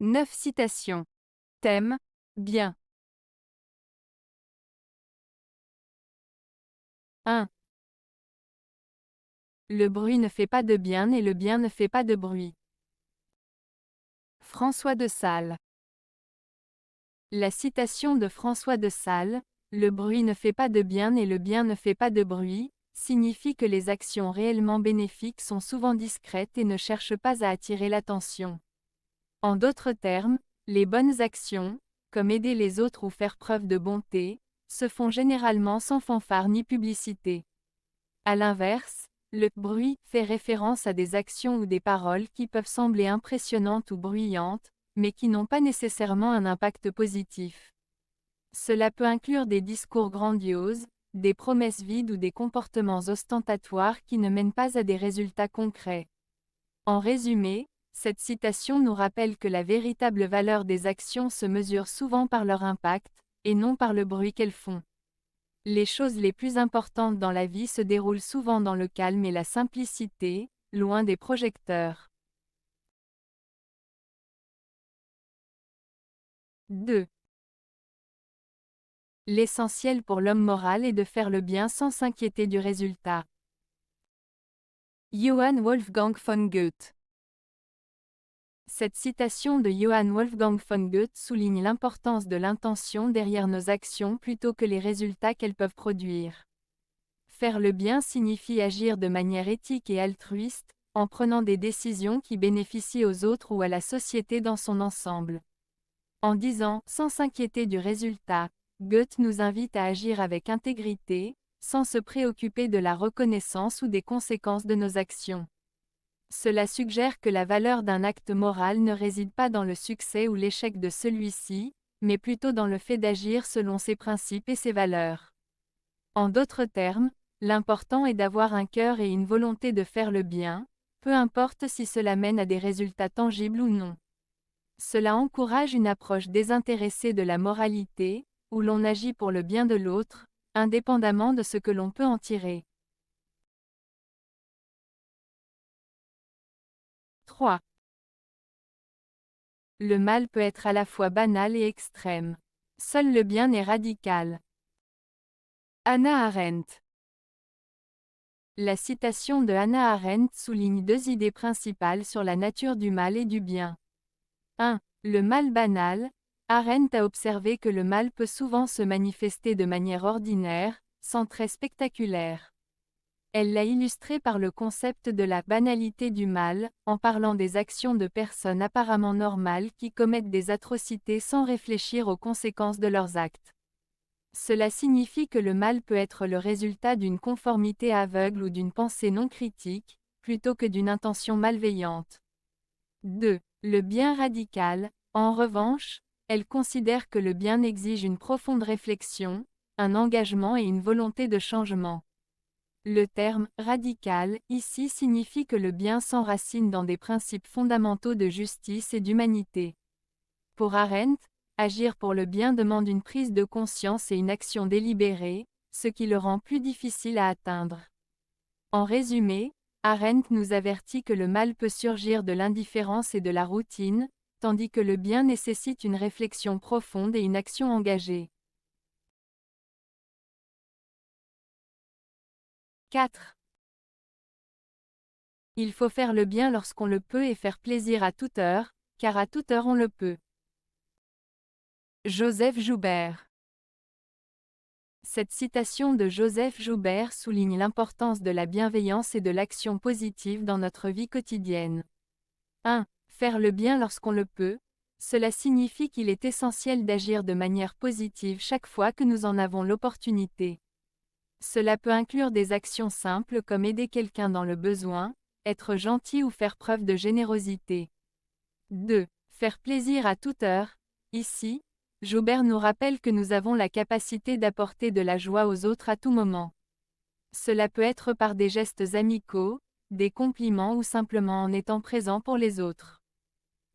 9 citations. Thème, bien. 1. Le bruit ne fait pas de bien et le bien ne fait pas de bruit. François de Sales. La citation de François de Sales, le bruit ne fait pas de bien et le bien ne fait pas de bruit, signifie que les actions réellement bénéfiques sont souvent discrètes et ne cherchent pas à attirer l'attention. En d'autres termes, les bonnes actions, comme aider les autres ou faire preuve de bonté, se font généralement sans fanfare ni publicité. À l'inverse, le bruit fait référence à des actions ou des paroles qui peuvent sembler impressionnantes ou bruyantes, mais qui n'ont pas nécessairement un impact positif. Cela peut inclure des discours grandioses, des promesses vides ou des comportements ostentatoires qui ne mènent pas à des résultats concrets. En résumé, cette citation nous rappelle que la véritable valeur des actions se mesure souvent par leur impact, et non par le bruit qu'elles font. Les choses les plus importantes dans la vie se déroulent souvent dans le calme et la simplicité, loin des projecteurs. 2. L'essentiel pour l'homme moral est de faire le bien sans s'inquiéter du résultat. Johann Wolfgang von Goethe. Cette citation de Johann Wolfgang von Goethe souligne l'importance de l'intention derrière nos actions plutôt que les résultats qu'elles peuvent produire. Faire le bien signifie agir de manière éthique et altruiste, en prenant des décisions qui bénéficient aux autres ou à la société dans son ensemble. En disant « sans s'inquiéter du résultat », Goethe nous invite à agir avec intégrité, sans se préoccuper de la reconnaissance ou des conséquences de nos actions. Cela suggère que la valeur d'un acte moral ne réside pas dans le succès ou l'échec de celui-ci, mais plutôt dans le fait d'agir selon ses principes et ses valeurs. En d'autres termes, l'important est d'avoir un cœur et une volonté de faire le bien, peu importe si cela mène à des résultats tangibles ou non. Cela encourage une approche désintéressée de la moralité, où l'on agit pour le bien de l'autre, indépendamment de ce que l'on peut en tirer. 3. Le mal peut être à la fois banal et extrême. Seul le bien est radical. Hannah Arendt. La citation de Hannah Arendt souligne deux idées principales sur la nature du mal et du bien. 1. Le mal banal. Arendt a observé que le mal peut souvent se manifester de manière ordinaire, sans trait spectaculaire. Elle l'a illustré par le concept de la banalité du mal, en parlant des actions de personnes apparemment normales qui commettent des atrocités sans réfléchir aux conséquences de leurs actes. Cela signifie que le mal peut être le résultat d'une conformité aveugle ou d'une pensée non critique, plutôt que d'une intention malveillante. 2. Le bien radical. En revanche, elle considère que le bien exige une profonde réflexion, un engagement et une volonté de changement. Le terme « radical » ici signifie que le bien s'enracine dans des principes fondamentaux de justice et d'humanité. Pour Arendt, agir pour le bien demande une prise de conscience et une action délibérée, ce qui le rend plus difficile à atteindre. En résumé, Arendt nous avertit que le mal peut surgir de l'indifférence et de la routine, tandis que le bien nécessite une réflexion profonde et une action engagée. 4. Il faut faire le bien lorsqu'on le peut et faire plaisir à toute heure, car à toute heure on le peut. Joseph Joubert. Cette citation de Joseph Joubert souligne l'importance de la bienveillance et de l'action positive dans notre vie quotidienne. 1. Faire le bien lorsqu'on le peut. Cela signifie qu'il est essentiel d'agir de manière positive chaque fois que nous en avons l'opportunité. Cela peut inclure des actions simples comme aider quelqu'un dans le besoin, être gentil ou faire preuve de générosité. 2. Faire plaisir à toute heure. Ici, Joubert nous rappelle que nous avons la capacité d'apporter de la joie aux autres à tout moment. Cela peut être par des gestes amicaux, des compliments ou simplement en étant présent pour les autres.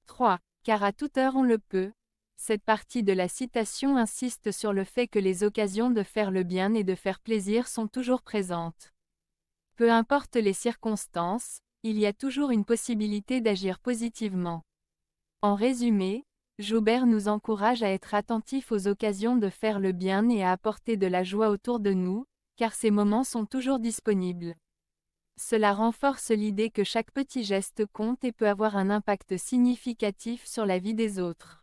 3. Car à toute heure on le peut. Cette partie de la citation insiste sur le fait que les occasions de faire le bien et de faire plaisir sont toujours présentes. Peu importe les circonstances, il y a toujours une possibilité d'agir positivement. En résumé, Joubert nous encourage à être attentifs aux occasions de faire le bien et à apporter de la joie autour de nous, car ces moments sont toujours disponibles. Cela renforce l'idée que chaque petit geste compte et peut avoir un impact significatif sur la vie des autres.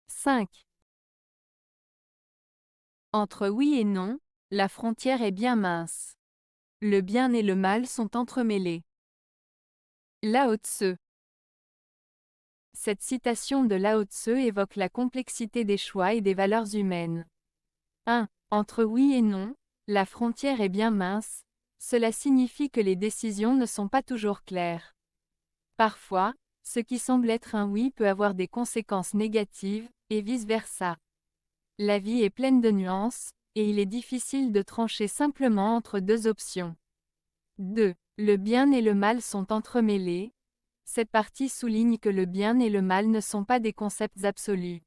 5. Entre oui et non, la frontière est bien mince. Le bien et le mal sont entremêlés. Lao Tse. Cette citation de Lao Tse évoque la complexité des choix et des valeurs humaines. 1. Entre oui et non, la frontière est bien mince, cela signifie que les décisions ne sont pas toujours claires. Parfois, ce qui semble être un oui peut avoir des conséquences négatives, et vice-versa. La vie est pleine de nuances, et il est difficile de trancher simplement entre deux options. 2. Le bien et le mal sont entremêlés. Cette partie souligne que le bien et le mal ne sont pas des concepts absolus.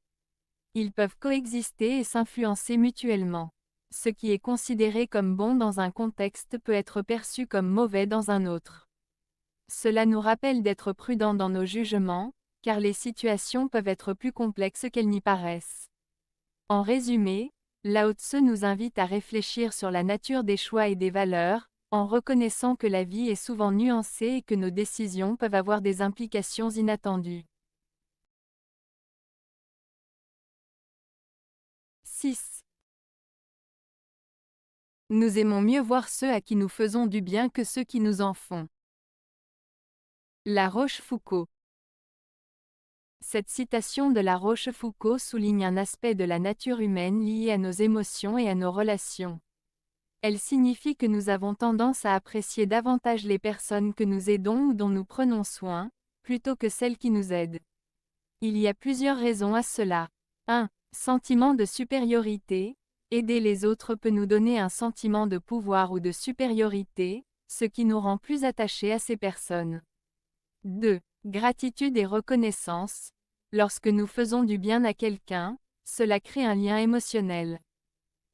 Ils peuvent coexister et s'influencer mutuellement. Ce qui est considéré comme bon dans un contexte peut être perçu comme mauvais dans un autre. Cela nous rappelle d'être prudents dans nos jugements, car les situations peuvent être plus complexes qu'elles n'y paraissent. En résumé, Lao Tse nous invite à réfléchir sur la nature des choix et des valeurs, en reconnaissant que la vie est souvent nuancée et que nos décisions peuvent avoir des implications inattendues. 6. Nous aimons mieux voir ceux à qui nous faisons du bien que ceux qui nous en font. La Rochefoucauld. Cette citation de La Rochefoucauld souligne un aspect de la nature humaine lié à nos émotions et à nos relations. Elle signifie que nous avons tendance à apprécier davantage les personnes que nous aidons ou dont nous prenons soin, plutôt que celles qui nous aident. Il y a plusieurs raisons à cela. 1. Sentiment de supériorité. Aider les autres peut nous donner un sentiment de pouvoir ou de supériorité, ce qui nous rend plus attachés à ces personnes. 2. Gratitude et reconnaissance. Lorsque nous faisons du bien à quelqu'un, cela crée un lien émotionnel.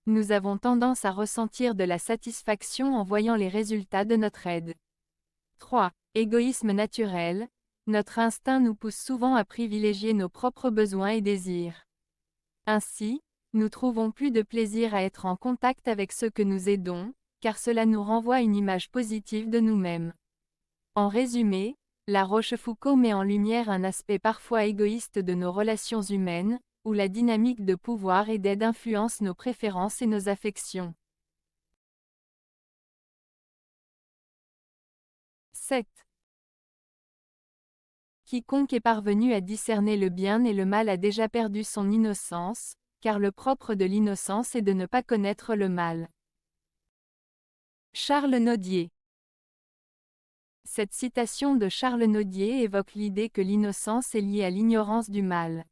Nous avons tendance à ressentir de la satisfaction en voyant les résultats de notre aide. 3. Égoïsme naturel. Notre instinct nous pousse souvent à privilégier nos propres besoins et désirs. Ainsi, nous trouvons plus de plaisir à être en contact avec ceux que nous aidons, car cela nous renvoie une image positive de nous-mêmes. En résumé, La Rochefoucauld met en lumière un aspect parfois égoïste de nos relations humaines, où la dynamique de pouvoir et d'aide influence nos préférences et nos affections. 7. Quiconque est parvenu à discerner le bien et le mal a déjà perdu son innocence, car le propre de l'innocence est de ne pas connaître le mal. Charles Nodier. Cette citation de Charles Nodier évoque l'idée que l'innocence est liée à l'ignorance du mal.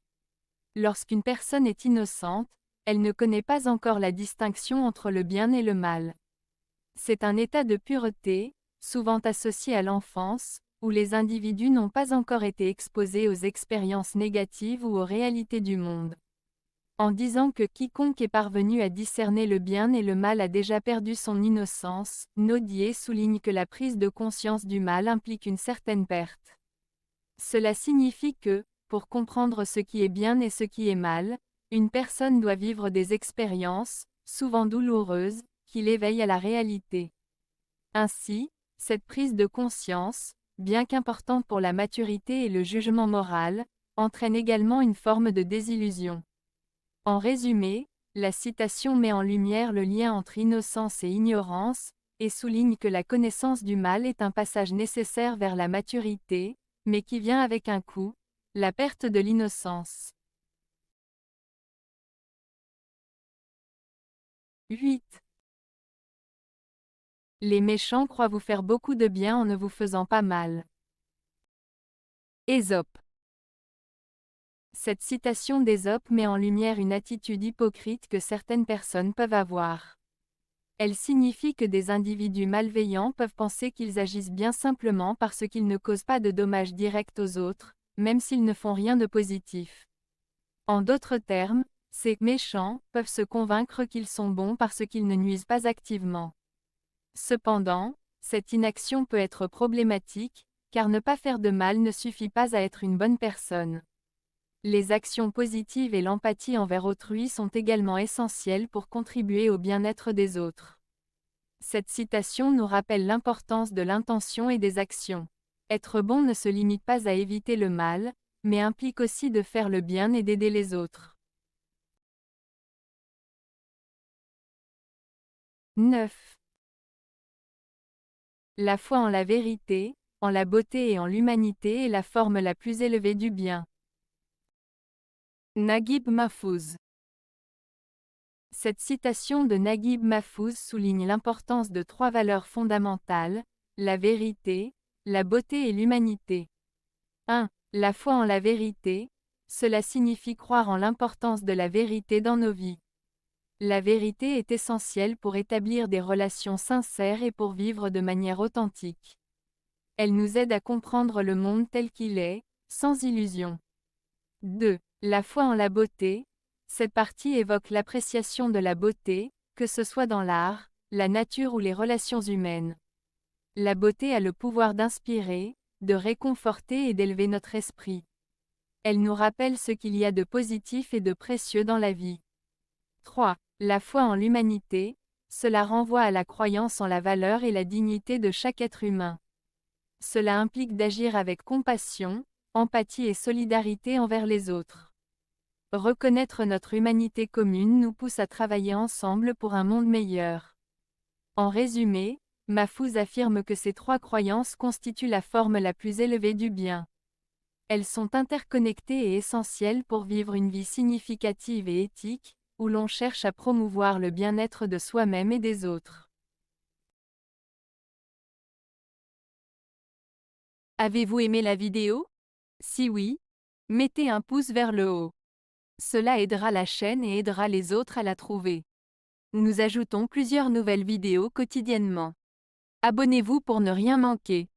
Lorsqu'une personne est innocente, elle ne connaît pas encore la distinction entre le bien et le mal. C'est un état de pureté, souvent associé à l'enfance, où les individus n'ont pas encore été exposés aux expériences négatives ou aux réalités du monde. En disant que quiconque est parvenu à discerner le bien et le mal a déjà perdu son innocence, Nodier souligne que la prise de conscience du mal implique une certaine perte. Cela signifie que, pour comprendre ce qui est bien et ce qui est mal, une personne doit vivre des expériences, souvent douloureuses, qui l'éveillent à la réalité. Ainsi, cette prise de conscience, bien qu'importante pour la maturité et le jugement moral, entraîne également une forme de désillusion. En résumé, la citation met en lumière le lien entre innocence et ignorance, et souligne que la connaissance du mal est un passage nécessaire vers la maturité, mais qui vient avec un coût, la perte de l'innocence. 8. Les méchants croient vous faire beaucoup de bien en ne vous faisant pas mal. Ésope. Cette citation d'Ésope met en lumière une attitude hypocrite que certaines personnes peuvent avoir. Elle signifie que des individus malveillants peuvent penser qu'ils agissent bien simplement parce qu'ils ne causent pas de dommages directs aux autres, même s'ils ne font rien de positif. En d'autres termes, ces méchants peuvent se convaincre qu'ils sont bons parce qu'ils ne nuisent pas activement. Cependant, Cette inaction peut être problématique, car ne pas faire de mal ne suffit pas à être une bonne personne. Les actions positives et l'empathie envers autrui sont également essentielles pour contribuer au bien-être des autres. Cette citation nous rappelle l'importance de l'intention et des actions. Être bon ne se limite pas à éviter le mal, mais implique aussi de faire le bien et d'aider les autres. 9. La foi en la vérité, en la beauté et en l'humanité est la forme la plus élevée du bien. Naguib Mahfouz. Cette citation de Naguib Mahfouz souligne l'importance de 3 valeurs fondamentales, la vérité, la beauté et l'humanité. 1. La foi en la vérité, cela signifie croire en l'importance de la vérité dans nos vies. La vérité est essentielle pour établir des relations sincères et pour vivre de manière authentique. Elle nous aide à comprendre le monde tel qu'il est, sans illusion. 2. La foi en la beauté. Cette partie évoque l'appréciation de la beauté, que ce soit dans l'art, la nature ou les relations humaines. La beauté a le pouvoir d'inspirer, de réconforter et d'élever notre esprit. Elle nous rappelle ce qu'il y a de positif et de précieux dans la vie. 3. La foi en l'humanité. Cela renvoie à la croyance en la valeur et la dignité de chaque être humain. Cela implique d'agir avec compassion, empathie et solidarité envers les autres. Reconnaître notre humanité commune nous pousse à travailler ensemble pour un monde meilleur. En résumé, Mahfouz affirme que ces 3 croyances constituent la forme la plus élevée du bien. Elles sont interconnectées et essentielles pour vivre une vie significative et éthique, où l'on cherche à promouvoir le bien-être de soi-même et des autres. Avez-vous aimé la vidéo? Si oui, mettez un pouce vers le haut. Cela aidera la chaîne et aidera les autres à la trouver. Nous ajoutons plusieurs nouvelles vidéos quotidiennement. Abonnez-vous pour ne rien manquer.